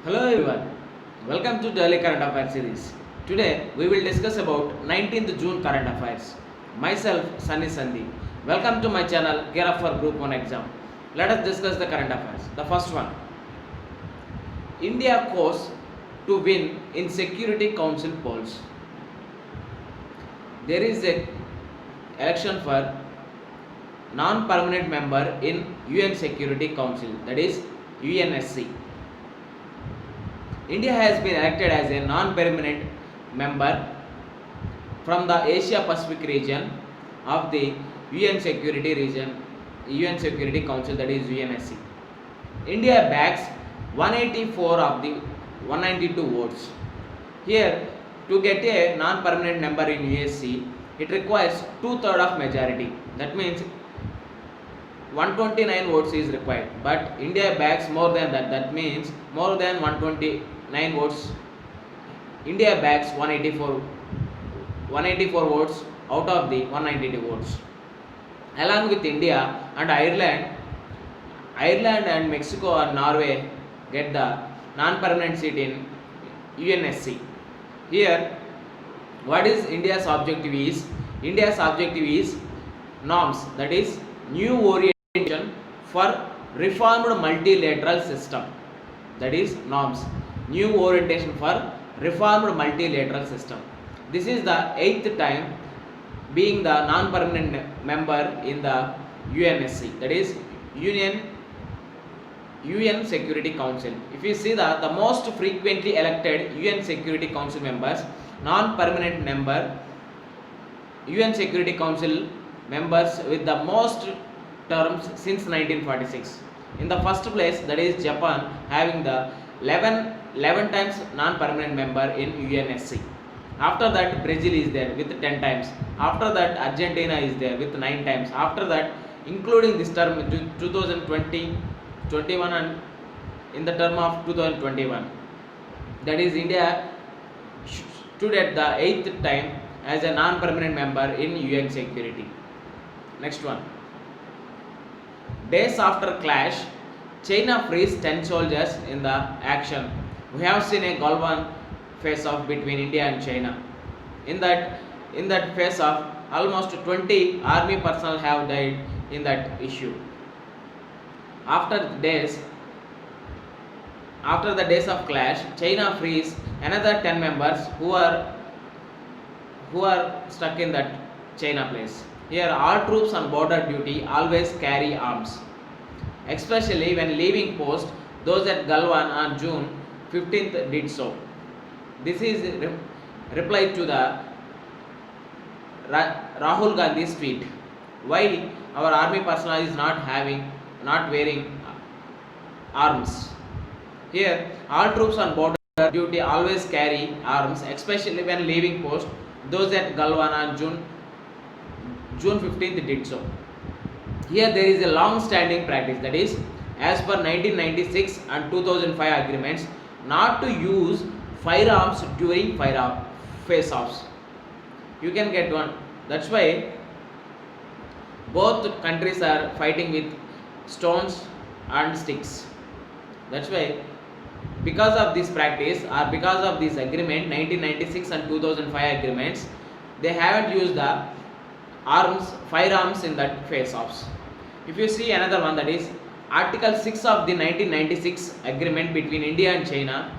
Hello everyone, welcome to Daily Current Affairs series. Today we will discuss about 19th June current affairs. Myself Sunny Sandhi. Welcome to my channel Gear Up for Group 1 exam. Let us discuss the current affairs. The first one, India course to win in Security Council polls. There is a election for non-permanent member in UN Security Council, that is UNSC. India has been elected as a non-permanent member from the Asia Pacific region of the UN Security Council, that is UNSC. India backs 184 of the 192 votes. Here, to get a non-permanent member in USC, it requires 2/3 of majority. That means 129 votes is required, but India backs more than that. That means more than 129 votes. India backs 184 votes out of the 192 votes. Along with India and Ireland and Mexico and Norway get the non-permanent seat in UNSC. Here, what is India's objective is? India's objective is norms, that is new orientation for reformed multilateral system. That is norms, new orientation for reformed multilateral system. This is the 8th time being the non-permanent member in the UNSC, that is UN Security Council. If you see the most frequently elected UN Security Council members, non-permanent member, UN Security Council members with the most terms since 1946. In the first place, that is Japan, having the 11 times non-permanent member in UNSC. After that, Brazil is there with 10 times. After that, Argentina is there with 9 times. After that, including this term 2020, 21 and in the term of 2021, that is India stood at the 8th time as a non-permanent member in UN security. Next one, days after clash, China frees 10 soldiers in the action. We have seen a Galwan face-off between India and China. In that face-off, almost 20 army personnel have died in that issue. After the days of clash, China frees another 10 members who are stuck in that China place. Here, all troops on border duty always carry arms, especially when leaving post. Those at Galwan on June 15th did so. This is reply to the Rahul Gandhi's tweet. Why our army personnel is not wearing arms? Here, all troops on border duty always carry arms, especially when leaving post. Those at Galwan on June 15th did so. Here there is a long-standing practice, that is, as per 1996 and 2005 agreements, not to use firearms during face-offs. You can get one. That's why both countries are fighting with stones and sticks. That's why, because of this practice or because of this agreement, 1996 and 2005 agreements, they haven't used the firearms in that face-offs. If you see another one, that is Article 6 of the 1996 agreement between India and China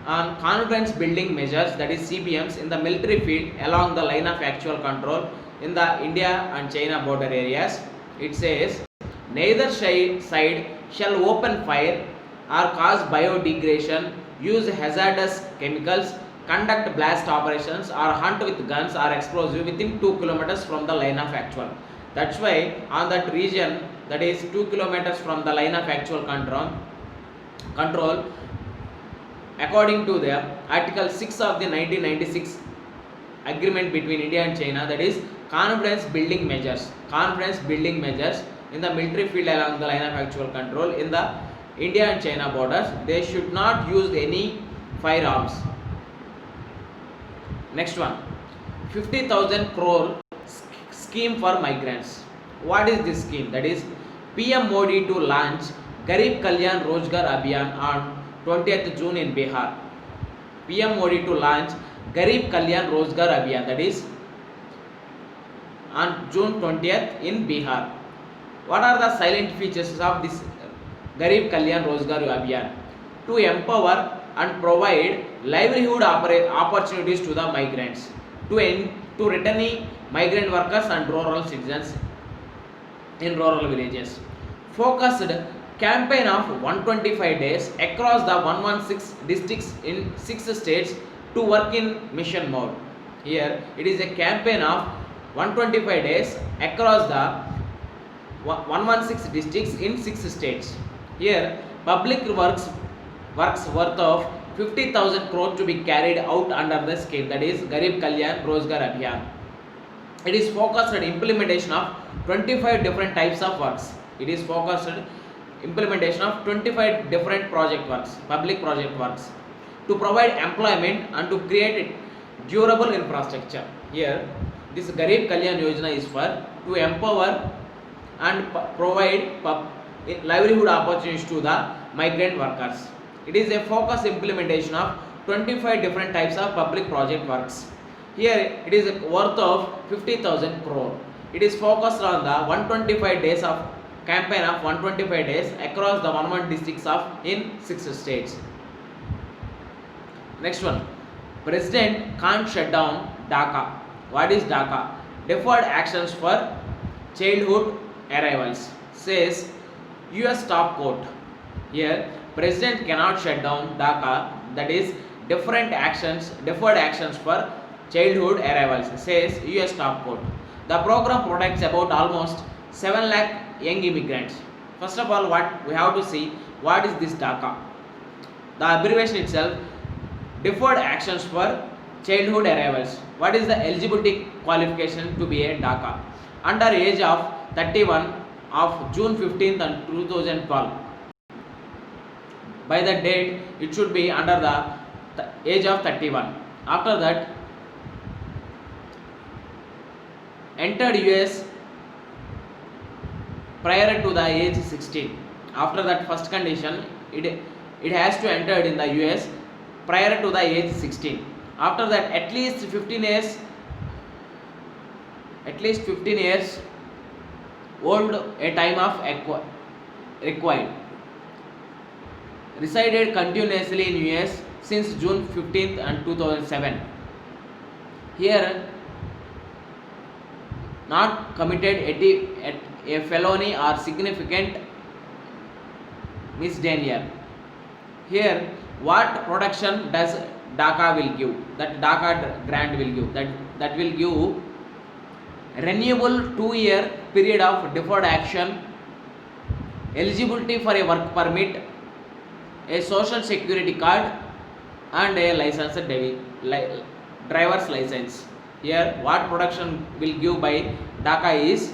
on confidence building measures, that is CBMs, in the military field along the line of actual control in the India and China border areas. It says, neither side shall open fire or cause biodegradation, use hazardous chemicals, conduct blast operations, or hunt with guns or explosive within 2 kilometers from the line of actual. That's why on that region, that is 2 kilometers from the line of actual control, according to the Article 6 of the 1996 agreement between India and China, that is confidence building measures in the military field along the line of actual control in the India and China borders, they should not use any firearms. Next one, 50,000 crore scheme for migrants. What is this scheme? That is PM Modi to launch Garib Kalyan Rozgar Abhiyan on 20th June in Bihar. PM Modi to launch Garib Kalyan Rozgar Abhiyan, that is on June 20th in Bihar. What are the silent features of this Garib Kalyan Rozgar Abhiyan? To empower and provide livelihood opportunities to the migrants, to returning migrant workers and rural citizens in rural villages. Focused campaign of 125 days across the 116 districts in 6 states to work in mission mode. Here it is a campaign of 125 days across the 116 districts in 6 states. Here public works worth of 50,000 crore to be carried out under the scheme, that is Garib Kalyan Rozgar Abhiyan. It is focused on implementation of 25 different types of works. It is focused on implementation of 25 different project works, public project works, to provide employment and to create durable infrastructure. Here this Garib Kalyan Yojana is for to empower and provide livelihood opportunities to the migrant workers. It is a focused implementation of 25 different types of public project works. Here it is worth of 50,000 crore. It is focused on the 125 days of campaign of 125 days across the 11 districts of in 6 states. Next one, President can't shut down DACA. What is DACA? Deferred actions for childhood arrivals, says US top court. Here President cannot shut down DACA, that is deferred actions for childhood arrivals, says US top court. The program protects about almost 7 lakh young immigrants. First of all, what we have to see, what is this DACA? The abbreviation itself, deferred actions for childhood arrivals. What is the eligibility qualification to be a DACA? Under age of 31 of June 15th and 2012. By that date, it should be under the age of 31. After that, entered US prior to the age 16. After that first condition, it has to enter in the US prior to the age 16. After that, at least 15 years old a time of required. Resided continuously in US since June 15th and 2007. Here, not committed a felony or significant misdemeanor. Here, what protection does DACA will give? That DACA grant will give. That will give renewable 2-year period of deferred action, eligibility for a work permit, a social security card, and a license, driver's license. Here, what protection will give by DACA is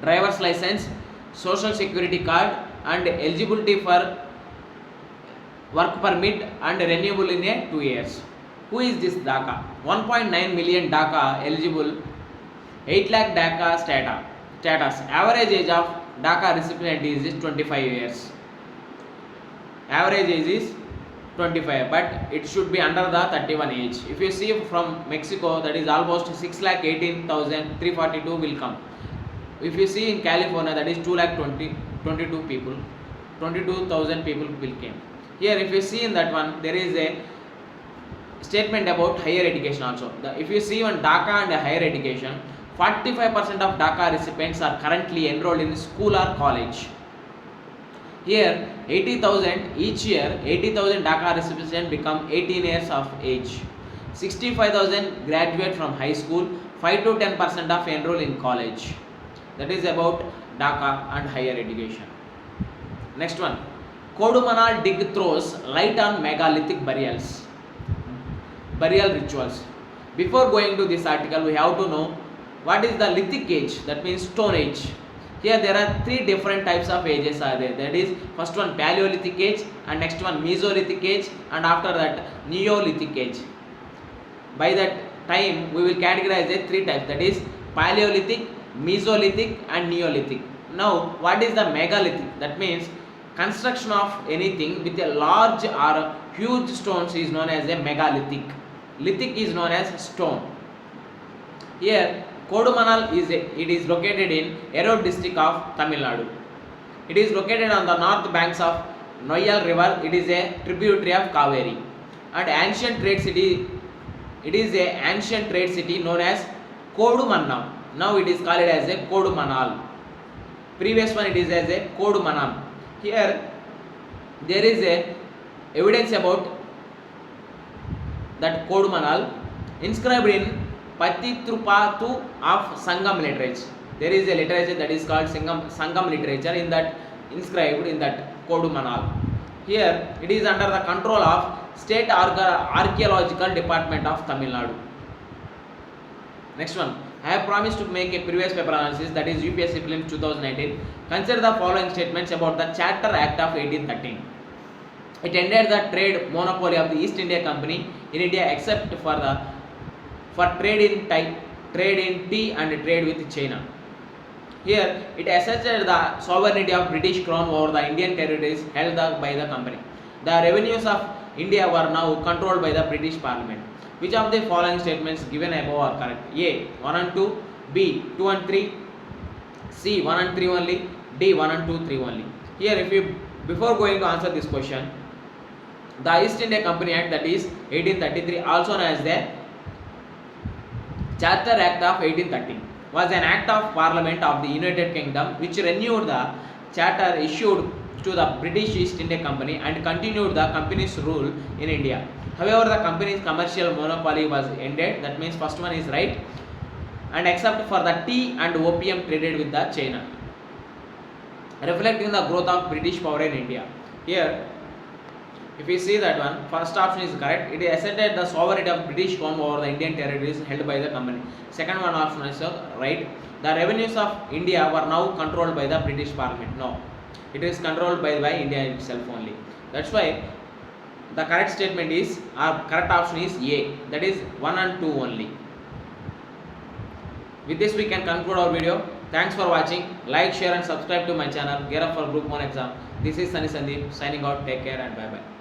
driver's license, social security card, and eligibility for work permit and renewable in a 2 years. Who is this DACA? 1.9 million DACA eligible, 8 lakh DACA status. Average age of DACA recipient is 25 years. Average age is 25, but it should be under the 31 age. If you see from Mexico, that is almost 6,18,342 will come. If you see in California, that is 2,22,000 people will came. Here, if you see in that one, there is a statement about higher education also. If you see on DACA and higher education, 45% of DACA recipients are currently enrolled in school or college. Here, 80,000 each year, 80,000 DACA recipients become 18 years of age. 65,000 graduate from high school, 5 to 10% of enroll in college. That is about DACA and higher education. Next one, Kodumanal dig throws light on megalithic burial rituals. Before going to this article, we have to know what is the lithic age, that means stone age. Here there are 3 different types of ages are there. That is, first one Paleolithic age, and next one Mesolithic age, and after that Neolithic age. By that time we will categorize the 3 types, that is Paleolithic, Mesolithic and Neolithic. Now what is the megalithic? That means construction of anything with a large or huge stones is known as a megalithic. Lithic is known as stone. Here Kodumanal it is located in Erode district of Tamil Nadu. It is located on the north banks of Noyal river. It is a tributary of Kaveri. And ancient trade city, it is a ancient trade city known as Kodumannam. Now it is called as a Kodumanal. Previous one it is as a Kodumanam. Here there is a evidence about that Kodumanal inscribed in Patitrupatu of Sangam literature. There is a literature that is called Sangam literature, in that inscribed in that Kodumanal. Here it is under the control of State Archaeological Department of Tamil Nadu. Next one, I have promised to make a previous paper analysis, that is UPSC Prelims 2019. Consider the following statements about the Charter Act of 1813. It ended the trade monopoly of the East India Company in India except for trade in tea and trade with China. Here it asserted the sovereignty of British Crown over the Indian territories held by the company. The revenues of India were now controlled by the British Parliament. Which of the following statements given above are correct? A. 1 and 2, B. 2 and 3, C. 1 and 3 only, D. 1 and 2, 3 only. Here before going to answer this question, the East India Company Act, that is 1833, also known as the Charter Act of 1813, was an act of Parliament of the United Kingdom which renewed the charter issued to the British East India Company and continued the company's rule in India. However, the company's commercial monopoly was ended. That means first one is right, and except for the tea and opium traded with the China, reflecting the growth of British power in India. Here if you see that one, first option is correct. It asserted the sovereignty of British Crown over the Indian territories held by the company. Second one option is right. The revenues of India were now controlled by the British Parliament. No, it is controlled by India itself only. That's why the correct statement is, correct option is A, that is 1 and 2 only. With this we can conclude our video. Thanks for watching. Like, share and subscribe to my channel. Gear up for Group 1 exam. This is Sunny Sandeep signing out. Take care and bye bye.